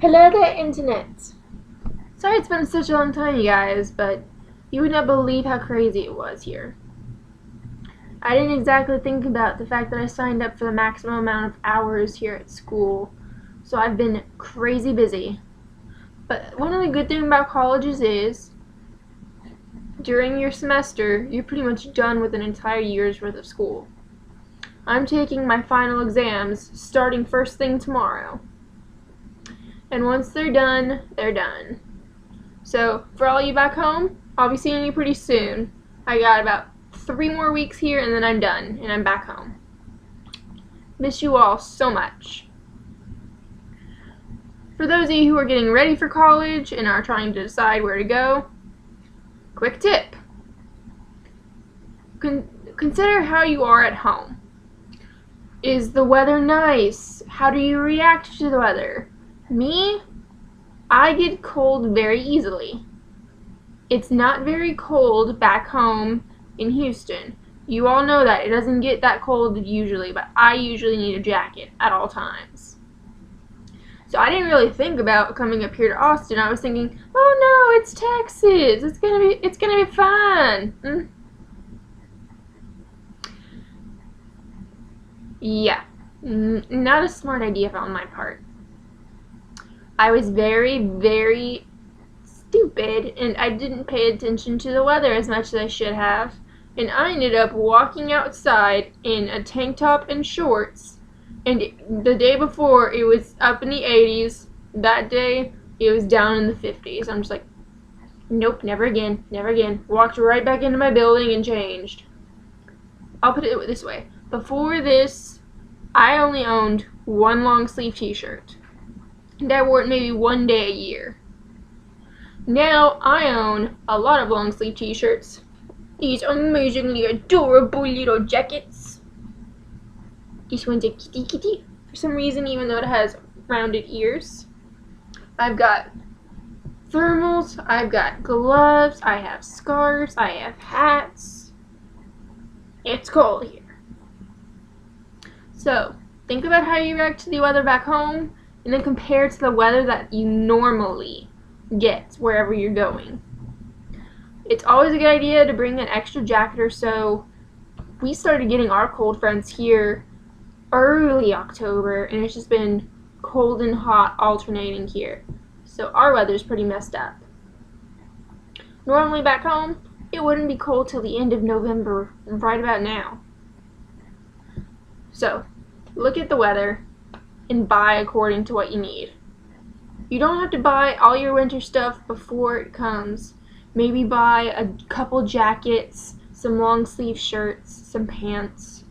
Hello there, Internet! Sorry it's been such a long time, you guys, but you would not believe how crazy it was here. I didn't exactly think about the fact that I signed up for the maximum amount of hours here at school, so I've been crazy busy. But one of the good things about colleges is, during your semester, you're pretty much done with an entire year's worth of school. I'm taking my final exams starting first thing tomorrow. And once they're done, they're done. So, for all you back home, I'll be seeing you pretty soon. I got about 3 more weeks here and then I'm done, and I'm back home. Miss you all so much. For those of you who are getting ready for college and are trying to decide where to go, quick tip. Consider how you are at home. Is the weather nice? How do you react to the weather? Me? I get cold very easily. It's not very cold back home in Houston. You all know that. It doesn't get that cold usually, but I usually need a jacket at all times. So I didn't really think about coming up here to Austin. I was thinking, oh no, it's Texas. It's gonna be fine. Yeah, not a smart idea on my part. I was very, very stupid, and I didn't pay attention to the weather as much as I should have, and I ended up walking outside in a tank top and shorts, and the day before it was up in the 80s, that day it was down in the 50s. I'm just like, nope, never again, never again. Walked right back into my building and changed. I'll put it this way. Before this, I only owned one long sleeve t-shirt. And I wore it maybe one day a year. Now I own a lot of long sleeve t-shirts. These amazingly adorable little jackets. This one's a kitty kitty for some reason, even though it has rounded ears. I've got thermals, I've got gloves, I have scarves, I have hats. It's cold here. So, think about how you react to the weather back home, and then compare it to the weather that you normally get wherever you're going. It's always a good idea to bring an extra jacket or so. We started getting our cold fronts here early October, and it's just been cold and hot alternating here. So our weather's pretty messed up. Normally back home, it wouldn't be cold till the end of November, right about now. So, look at the weather and buy according to what you need. You don't have to buy all your winter stuff before it comes. Maybe buy a couple jackets, some long sleeve shirts, some pants,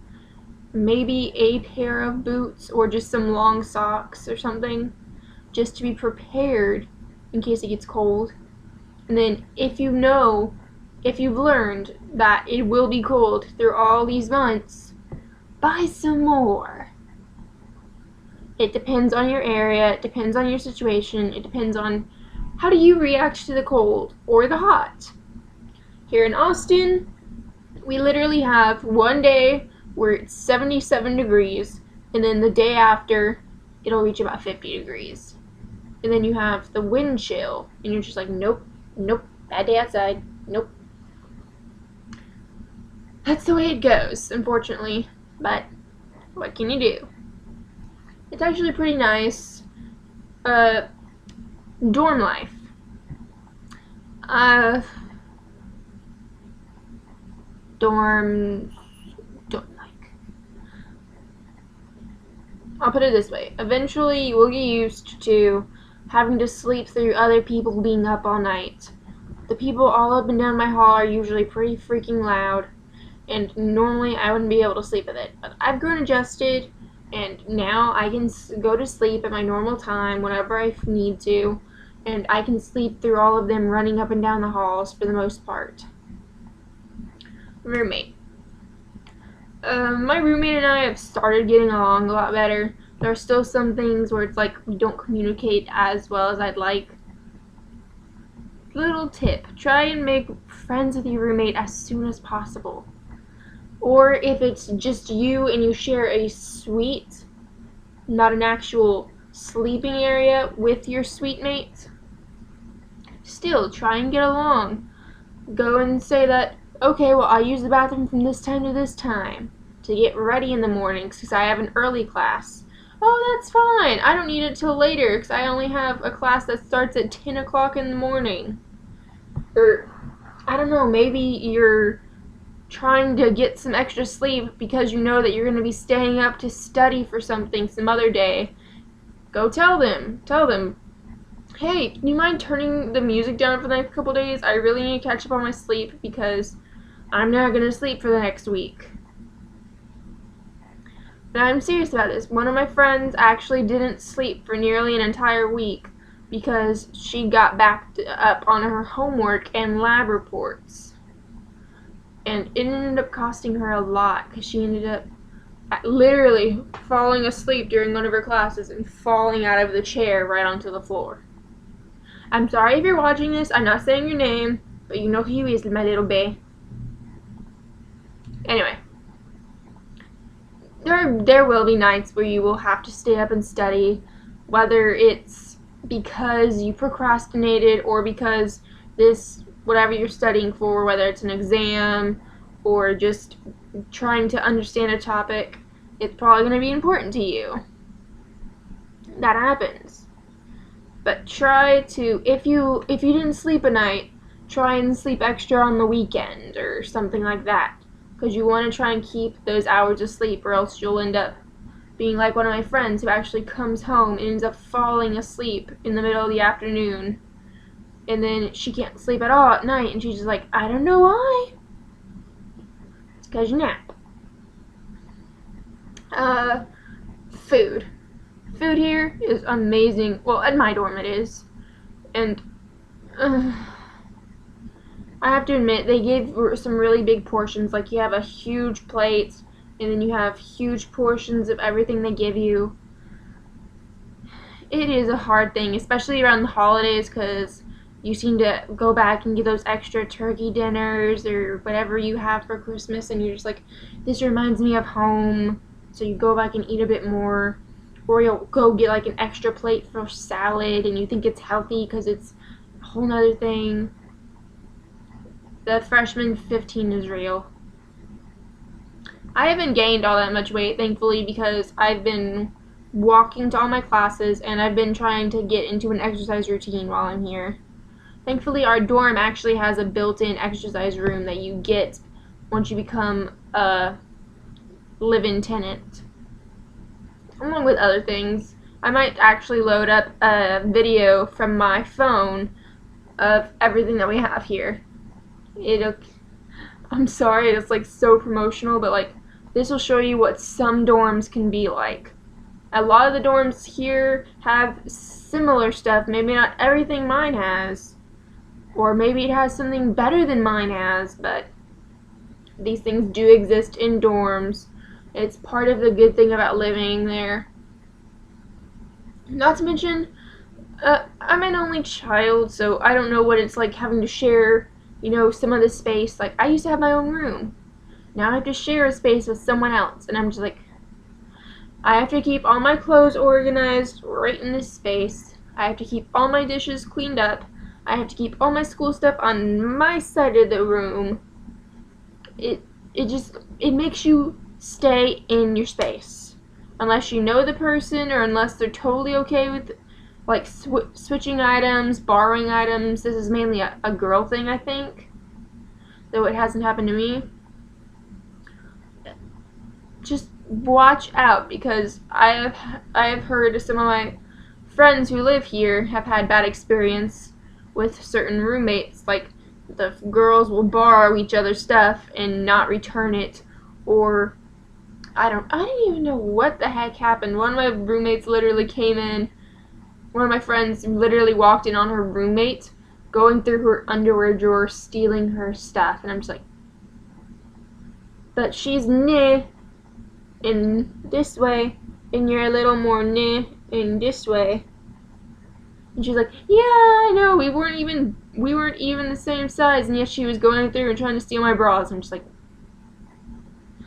maybe a pair of boots or just some long socks or something, just to be prepared in case it gets cold. And then if you've learned that it will be cold through all these months, buy some more. It depends on your area, it depends on your situation, it depends on how do you react to the cold or the hot. Here in Austin, we literally have one day where it's 77 degrees, and then the day after, it'll reach about 50 degrees. And then you have the wind chill, and you're just like, nope, nope, bad day outside, nope. That's the way it goes, unfortunately, but what can you do? It's actually pretty nice. Dorm life. Don't like. I'll put it this way. Eventually, you will get used to having to sleep through other people being up all night. The people all up and down my hall are usually pretty freaking loud, and normally I wouldn't be able to sleep with it. But I've grown adjusted, and now I can go to sleep at my normal time whenever I need to, and I can sleep through all of them running up and down the halls for the most part. Roommate. My roommate and I have started getting along a lot better. There are still some things where it's like we don't communicate as well as I'd like. Little tip, try and make friends with your roommate as soon as possible. Or if it's just you and you share a suite, not an actual sleeping area with your suite mates, still try and get along. Go and say that, okay, well, I use the bathroom from this time to this time to get ready in the mornings because I have an early class. Oh, that's fine. I don't need it till later because I only have a class that starts at 10 o'clock in the morning. Or, I don't know, maybe you're trying to get some extra sleep because you know that you're going to be staying up to study for something some other day. Go tell them, hey, can you mind turning the music down for the next couple days? I really need to catch up on my sleep because I'm not going to sleep for the next week. And I'm serious about this. One of my friends actually didn't sleep for nearly an entire week because she got backed up on her homework and lab reports. And it ended up costing her a lot because she ended up literally falling asleep during one of her classes and falling out of the chair right onto the floor. I'm sorry if you're watching this. I'm not saying your name, but you know who you is, my little bae. Anyway. There will be nights where you will have to stay up and study, whether it's because you procrastinated or because whatever you're studying for, whether it's an exam or just trying to understand a topic, it's probably going to be important to you. That happens. But try to, if you didn't sleep a night, try and sleep extra on the weekend or something like that. Because you want to try and keep those hours of sleep, or else you'll end up being like one of my friends who actually comes home and ends up falling asleep in the middle of the afternoon. And then she can't sleep at all at night, and she's just like, I don't know why. It's because you nap. Food. Food here is amazing. Well, at my dorm it is. And I have to admit, they gave some really big portions. Like, you have a huge plate, and then you have huge portions of everything they give you. It is a hard thing, especially around the holidays, because you seem to go back and get those extra turkey dinners or whatever you have for Christmas, and you're just like, this reminds me of home, so you go back and eat a bit more. Or you'll go get like an extra plate for salad, and you think it's healthy because it's a whole nother thing. The freshman 15 is real. I haven't gained all that much weight, thankfully, because I've been walking to all my classes, and I've been trying to get into an exercise routine while I'm here. Thankfully, our dorm actually has a built-in exercise room that you get once you become a live-in tenant. Along with other things. I might actually load up a video from my phone of everything that we have here. I'm sorry, it's like so promotional, but like this will show you what some dorms can be like. A lot of the dorms here have similar stuff, maybe not everything mine has, or maybe it has something better than mine has, but these things do exist in dorms. It's part of the good thing about living there. Not to mention, I'm an only child, so I don't know what it's like having to share, some of the space. Like, I used to have my own room. Now I have to share a space with someone else, and I'm just like, I have to keep all my clothes organized right in this space. I have to keep all my dishes cleaned up. I have to keep all my school stuff on my side of the room. It makes you stay in your space. Unless you know the person, or unless they're totally okay with like switching items, borrowing items. This is mainly a girl thing, I think, though it hasn't happened to me. Just watch out, because I have heard some of my friends who live here have had bad experience with certain roommates. Like, the girls will borrow each other's stuff and not return it, or I didn't even know what the heck happened. One of my roommates literally came in. One of my friends literally walked in on her roommate going through her underwear drawer, stealing her stuff, and I'm just like, but she's nah in this way, and you're a little more nah in this way. And she's like, yeah, I know, we weren't even the same size, and yet she was going through and trying to steal my bras. I'm just like,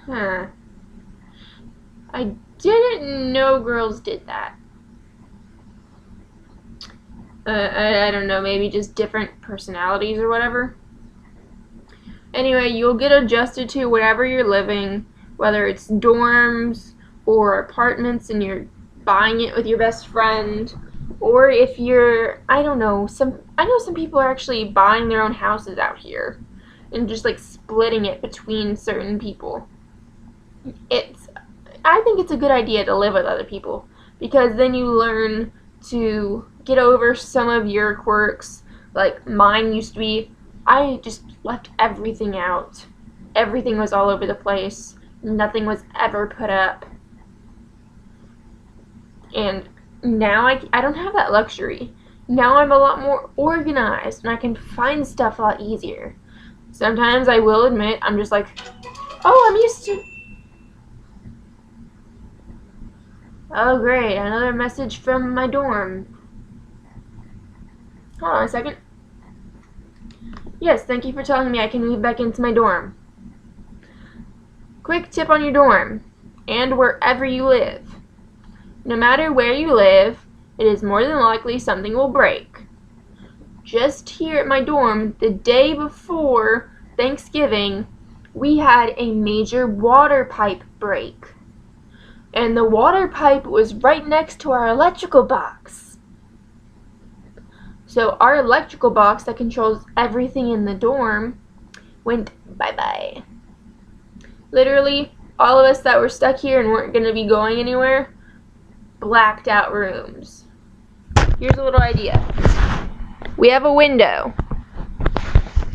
huh. I didn't know girls did that. I don't know, maybe just different personalities or whatever. Anyway, you'll get adjusted to wherever you're living, whether it's dorms or apartments and you're buying it with your best friend, or if you're, I don't know, I know some people are actually buying their own houses out here and just like splitting it between certain people. I think it's a good idea to live with other people because then you learn to get over some of your quirks. Like mine used to be, I just left everything out. Everything was all over the place. Nothing was ever put up. And now I don't have that luxury. Now I'm a lot more organized and I can find stuff a lot easier. Sometimes I will admit I'm just like, oh, I'm used to... Oh, great, another message from my dorm. Hold on a second. Yes, thank you for telling me I can move back into my dorm. Quick tip on your dorm, and wherever you live. No matter where you live, it is more than likely something will break. Just here at my dorm, the day before Thanksgiving, we had a major water pipe break. And the water pipe was right next to our electrical box. So our electrical box that controls everything in the dorm went bye-bye. Literally, all of us that were stuck here and weren't going to be going anywhere, blacked out rooms. Here's a little idea. We have a window.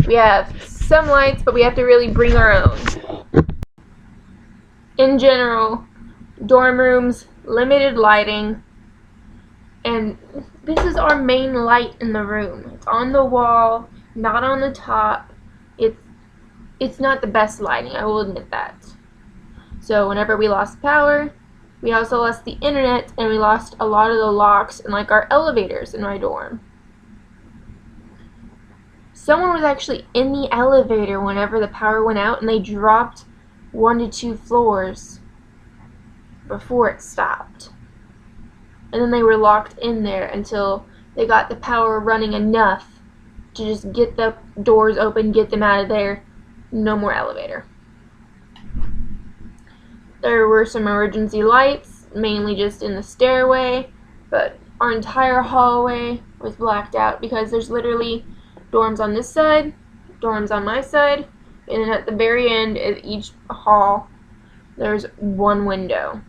We have some lights, but we have to really bring our own. In general, dorm rooms, limited lighting, and this is our main light in the room. It's on the wall, not on the top. It's not the best lighting, I will admit that. So whenever we lost power, we also lost the internet, and we lost a lot of the locks and like our elevators in my dorm. Someone was actually in the elevator whenever the power went out, and they dropped 1 to 2 floors before it stopped. And then they were locked in there until they got the power running enough to just get the doors open, get them out of there. No more elevator. There were some emergency lights, mainly just in the stairway, but our entire hallway was blacked out because there's literally dorms on this side, dorms on my side, and then at the very end of each hall, there's one window.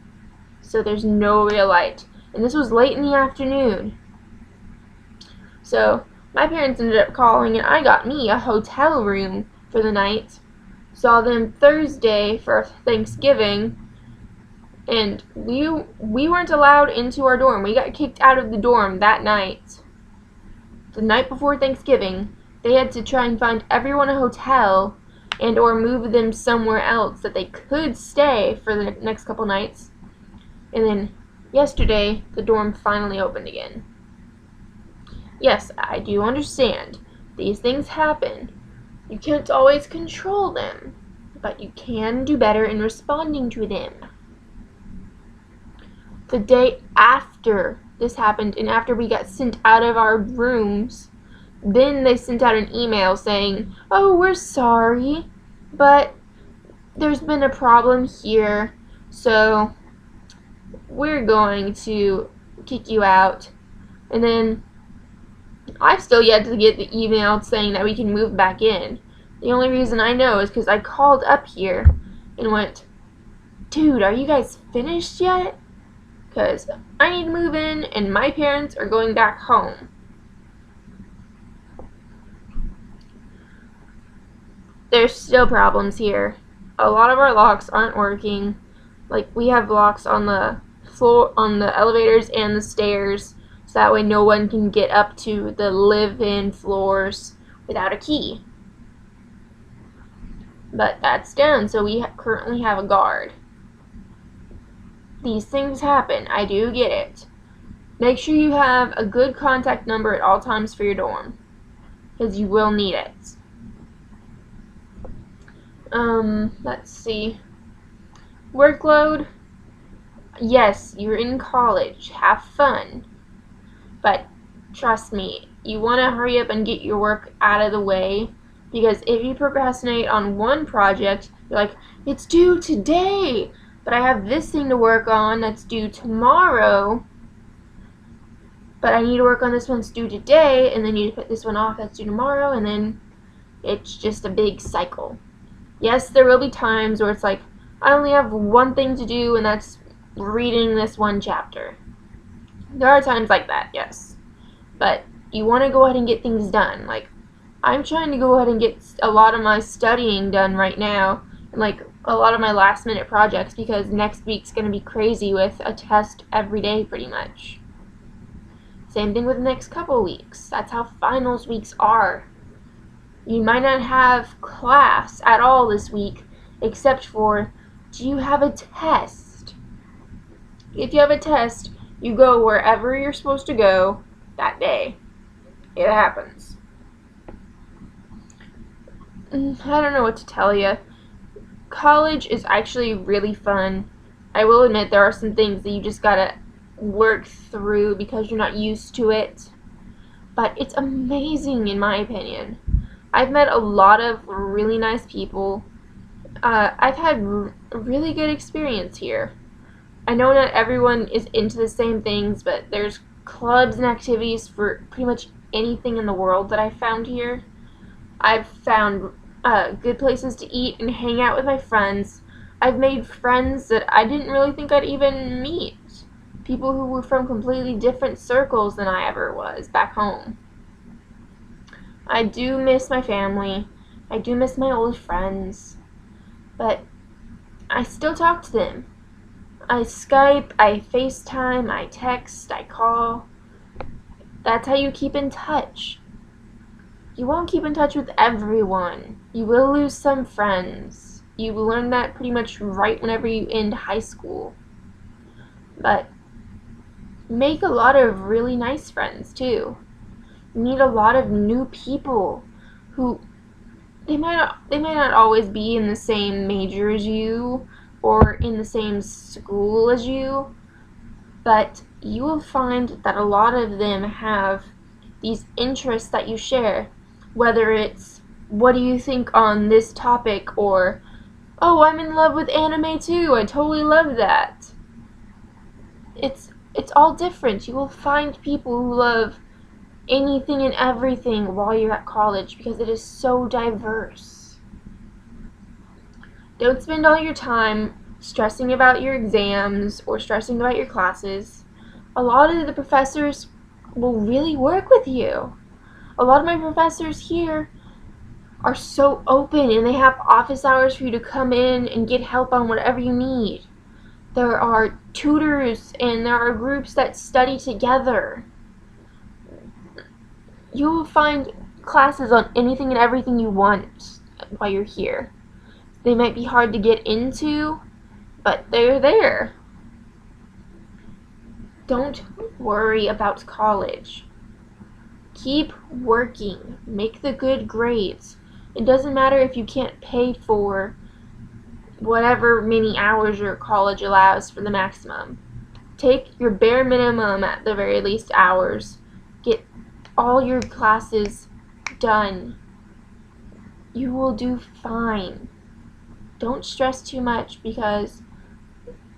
So there's no real light. And this was late in the afternoon. So my parents ended up calling, and I got me a hotel room for the night. Saw them Thursday for Thanksgiving, and we weren't allowed into our dorm. We got kicked out of the dorm that night. The night before Thanksgiving, they had to try and find everyone a hotel and or move them somewhere else that they could stay for the next couple nights. And then yesterday, the dorm finally opened again. Yes, I do understand. These things happen. You can't always control them, but you can do better in responding to them. The day after this happened, and after we got sent out of our rooms, then they sent out an email saying, oh, we're sorry, but there's been a problem here, so we're going to kick you out. And then I've still yet to get the email saying that we can move back in. The only reason I know is because I called up here and went, dude, are you guys finished yet? Because I need to move in and my parents are going back home. There's still problems here. A lot of our locks aren't working. Like, we have locks on the floor, on the elevators and the stairs, so that way no one can get up to the live-in floors without a key. But that's down, so we currently have a guard. These things happen, I do get it. Make sure you have a good contact number at all times for your dorm, because you will need it. Let's see. Workload. Yes, you're in college. Have fun. But trust me, you want to hurry up and get your work out of the way, because if you procrastinate on one project, you're like, it's due today, but I have this thing to work on that's due tomorrow, but I need to work on this one that's due today, and then you put this one off that's due tomorrow, and then it's just a big cycle. Yes, there will be times where it's like, I only have one thing to do, and that's reading this one chapter. There are times like that, yes. But you want to go ahead and get things done. Like, I'm trying to go ahead and get a lot of my studying done right now, and like a lot of my last minute projects, because next week's going to be crazy with a test every day pretty much. Same thing with the next couple weeks. That's how finals weeks are. You might not have class at all this week, except for, do you have a test? If you have a test, you go wherever you're supposed to go that day. It happens. I don't know what to tell you. College is actually really fun. I will admit there are some things that you just gotta work through because you're not used to it. But it's amazing in my opinion. I've met a lot of really nice people. I've had a really good experience here. I know not everyone is into the same things, but there's clubs and activities for pretty much anything in the world that I've found here. I've found good places to eat and hang out with my friends. I've made friends that I didn't really think I'd even meet. People who were from completely different circles than I ever was back home. I do miss my family. I do miss my old friends. But I still talk to them. I Skype, I FaceTime, I text, I call. That's how you keep in touch. You won't keep in touch with everyone. You will lose some friends. You will learn that pretty much right whenever you end high school. But make a lot of really nice friends too. Meet a lot of new people who they might not always be in the same major as you or in the same school as you, but you will find that a lot of them have these interests that you share, whether it's what do you think on this topic, or oh, I'm in love with anime too, I totally love that. It's all different. You will find people who love anything and everything while you're at college because it is so diverse. Don't spend all your time stressing about your exams or stressing about your classes. A lot of the professors will really work with you. A lot of my professors here are so open, and they have office hours for you to come in and get help on whatever you need. There are tutors and there are groups that study together. You will find classes on anything and everything you want while you're here. They might be hard to get into, but they're there. Don't worry about college. Keep working. Make the good grades. It doesn't matter if you can't pay for whatever many hours your college allows for the maximum. Take your bare minimum at the very least hours. Get all your classes done. You will do fine. Don't stress too much, because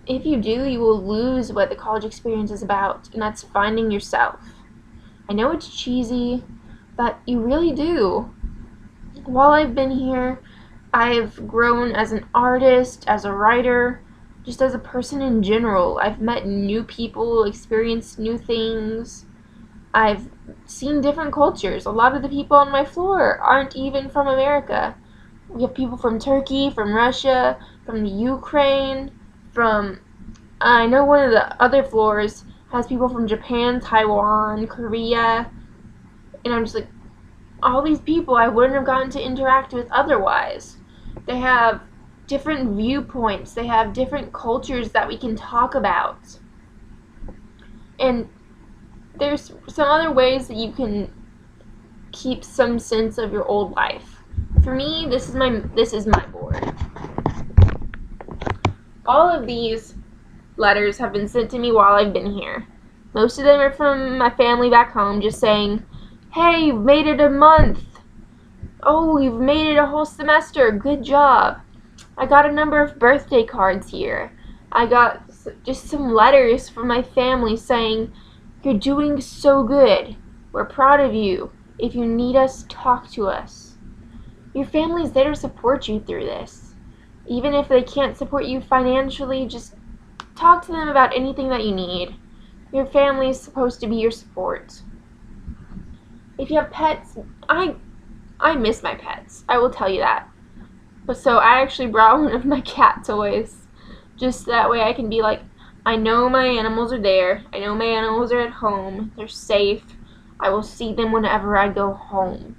if you do, you will lose what the college experience is about, and that's finding yourself. I know it's cheesy, but you really do. While I've been here, I've grown as an artist, as a writer, just as a person in general. I've met new people, experienced new things. I've seen different cultures. A lot of the people on my floor aren't even from America. We have people from Turkey, from Russia, from the Ukraine, I know one of the other floors has people from Japan, Taiwan, Korea, and I'm just like, all these people I wouldn't have gotten to interact with otherwise. They have different viewpoints, they have different cultures that we can talk about. And there's some other ways that you can keep some sense of your old life. For me, this is my board. All of these letters have been sent to me while I've been here. Most of them are from my family back home, just saying, hey, you've made it a month. Oh, you've made it a whole semester. Good job. I got a number of birthday cards here. I got just some letters from my family saying, you're doing so good. We're proud of you. If you need us, talk to us. Your family's there to support you through this. Even if they can't support you financially, just talk to them about anything that you need. Your family is supposed to be your support. If you have pets, I miss my pets. I will tell you that. But so I actually brought one of my cat toys. Just that way I can be like, I know my animals are there. I know my animals are at home. They're safe. I will see them whenever I go home.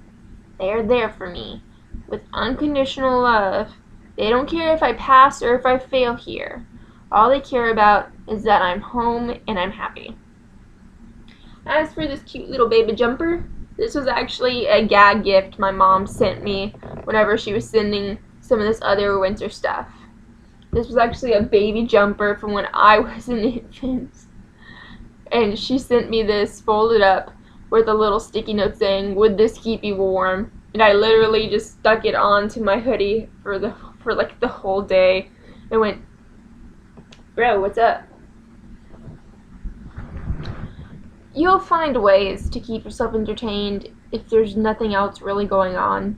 They are there for me. With unconditional love. They don't care if I pass or if I fail here. All they care about is that I'm home and I'm happy. As for this cute little baby jumper, this was actually a gag gift my mom sent me whenever she was sending some of this other winter stuff. This was actually a baby jumper from when I was an infant. And she sent me this folded up with a little sticky note saying, would this keep you warm? And I literally just stuck it onto my hoodie for like the whole day and went, bro, what's up? You'll find ways to keep yourself entertained if there's nothing else really going on.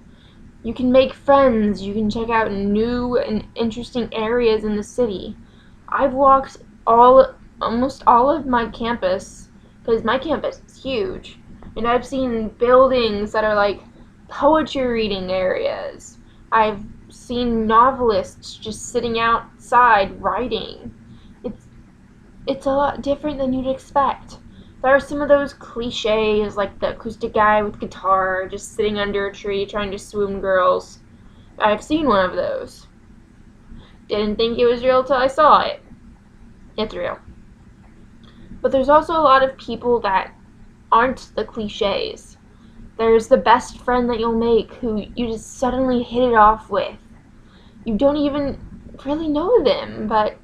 You can make friends, you can check out new and interesting areas in the city. I've walked almost all of my campus, because my campus is huge, and I've seen buildings that are like poetry reading areas. I've seen novelists just sitting outside writing. It's a lot different than you'd expect. There are some of those cliches, like the acoustic guy with guitar just sitting under a tree trying to swoon girls. I've seen one of those. Didn't think it was real till I saw it. It's real. But there's also a lot of people that aren't the cliches. There's the best friend that you'll make who you just suddenly hit it off with. You don't even really know them, but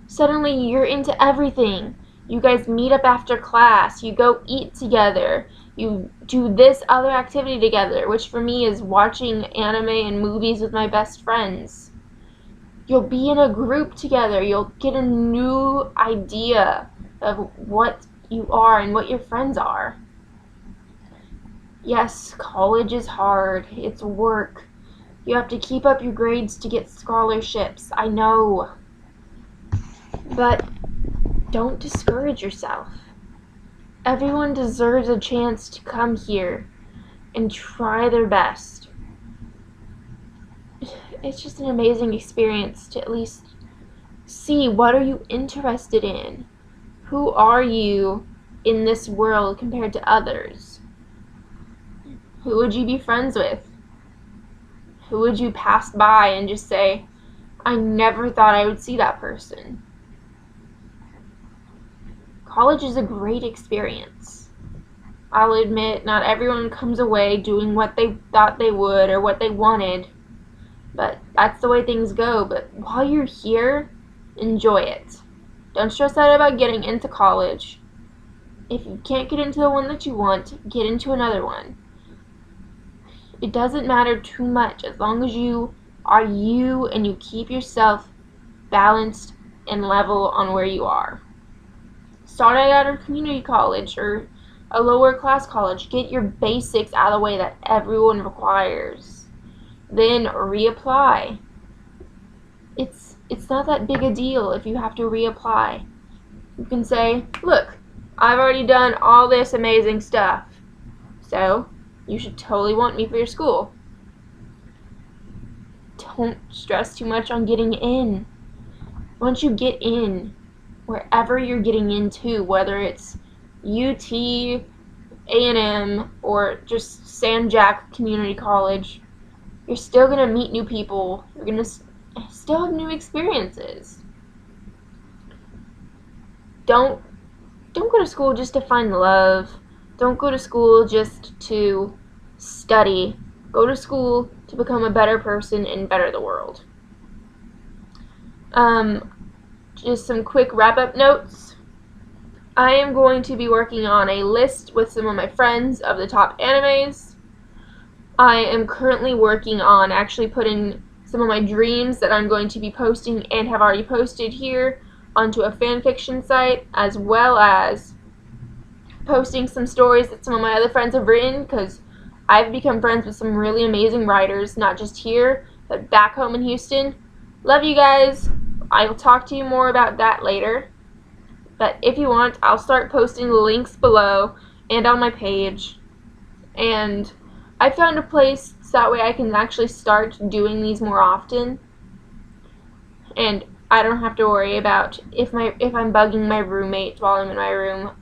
suddenly you're into everything. You guys meet up after class, you go eat together, you do this other activity together, which for me is watching anime and movies with my best friends. You'll be in a group together, you'll get a new idea of what you are and what your friends are. Yes, college is hard, it's work. You have to keep up your grades to get scholarships, I know. But don't discourage yourself. Everyone deserves a chance to come here and try their best. It's just an amazing experience to at least see what are you interested in. Who are you in this world compared to others? Who would you be friends with? Who would you pass by and just say, I never thought I would see that person? College is a great experience. I'll admit, not everyone comes away doing what they thought they would or what they wanted, but that's the way things go. But while you're here, enjoy it. Don't stress out about getting into college. If you can't get into the one that you want, get into another one. It doesn't matter too much as long as you are you and you keep yourself balanced and level on where you are. Start out at a community college or a lower class college. Get your basics out of the way that everyone requires. Then reapply. It's not that big a deal if you have to reapply. You can say, look, I've already done all this amazing stuff, so you should totally want me for your school. Don't stress too much on getting in. Once you get in, wherever you're getting into, whether it's UT, A&M, or just San Jack Community College, you're still going to meet new people. You're going to still have new experiences. Don't go to school just to find love. Don't go to school just to study. Go to school to become a better person and better the world. Just some quick wrap-up notes. I am going to be working on a list with some of my friends of the top animes. I am currently working on actually putting some of my dreams that I'm going to be posting and have already posted here onto a fanfiction site, as well as posting some stories that some of my other friends have written, because I've become friends with some really amazing writers, not just here, but back home in Houston. Love you guys. I'll talk to you more about that later. But if you want, I'll start posting the links below and on my page. And I found a place so that way I can actually start doing these more often. And I don't have to worry about if I'm bugging my roommate while I'm in my room.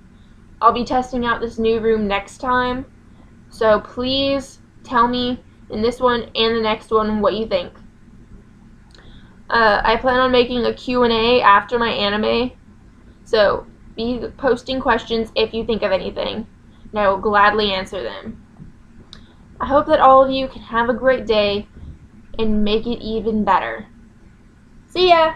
I'll be testing out this new room next time. So please tell me in this one and the next one what you think. I plan on making a Q&A after my anime. So be posting questions if you think of anything, and I will gladly answer them. I hope that all of you can have a great day and make it even better. See ya!